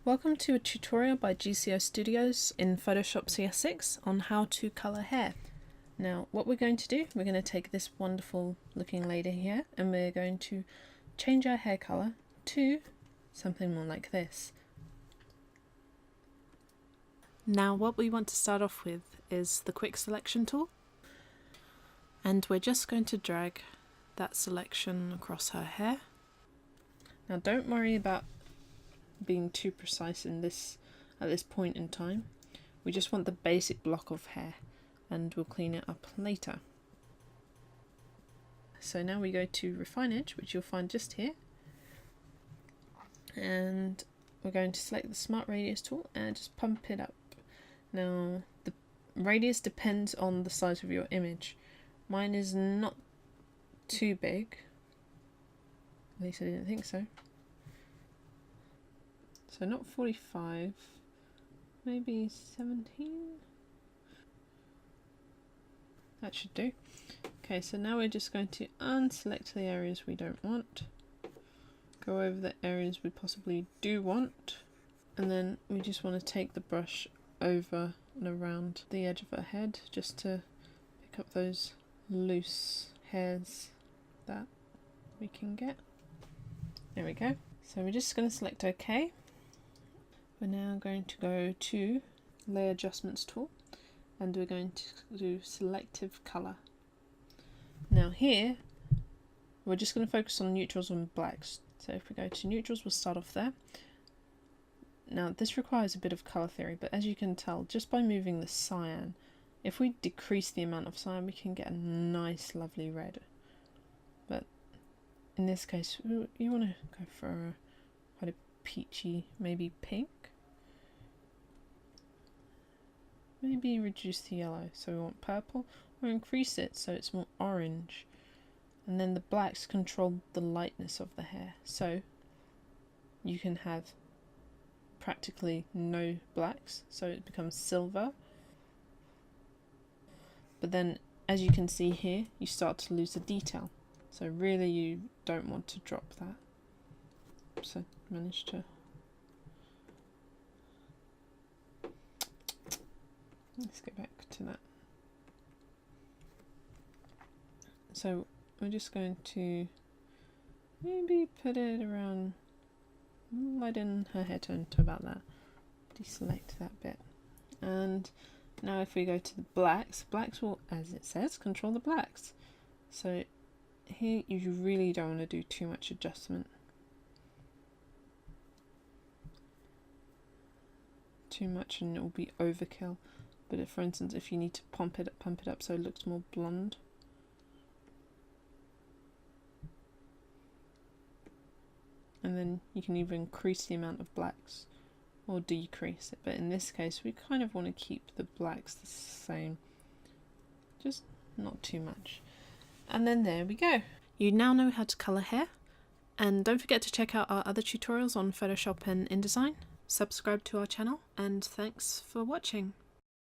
Welcome to a tutorial by GCO Studios in Photoshop CS6 on how to colour hair. Now what we're going to do, we're going to take this wonderful looking lady here and we're going to change our hair colour to something more like this. Now what we want to start off with is the quick selection tool, and we're just going to drag that selection across her hair. Now don't worry about being too precise in this at this point in time. We just want the basic block of hair and we'll clean it up later. So now we go to Refine Edge, which you'll find just here, and we're going to select the Smart Radius tool and just pump it up. Now the radius depends on the size of your image. Mine is not too big, at least I didn't think so. So not 45, maybe 17? That should do. Okay, so now we're just going to unselect the areas we don't want, go over the areas we possibly do want, and then we just want to take the brush over and around the edge of her head just to pick up those loose hairs that we can get. There we go. So we're just going to select OK. We're now going to go to Layer Adjustments tool and we're going to do Selective Colour. Now here we're just going to focus on neutrals and blacks. So if we go to neutrals, we'll start off there. Now this requires a bit of colour theory, but as you can tell just by moving the cyan, if we decrease the amount of cyan we can get a nice lovely red. But in this case you want to go for quite a peachy, maybe pink. Maybe reduce the yellow, so we want purple, or increase it so it's more orange. And then the blacks control the lightness of the hair, so you can have practically no blacks, so it becomes silver. But then as you can see here, you start to lose the detail, so really you don't want to drop that. So manage to let's get back to that. So we're just going to maybe put it around, lighten her hair tone to about that. Deselect that bit. And now if we go to the blacks, blacks will, as it says, control the blacks. So here you really don't want to do too much adjustment. Too much and it will be overkill. But if, for instance, if you need to pump it up so it looks more blonde. And then you can either increase the amount of blacks or decrease it. But in this case, we kind of want to keep the blacks the same. Just not too much. And then there we go. You now know how to colour hair. And don't forget to check out our other tutorials on Photoshop and InDesign. Subscribe to our channel, and thanks for watching.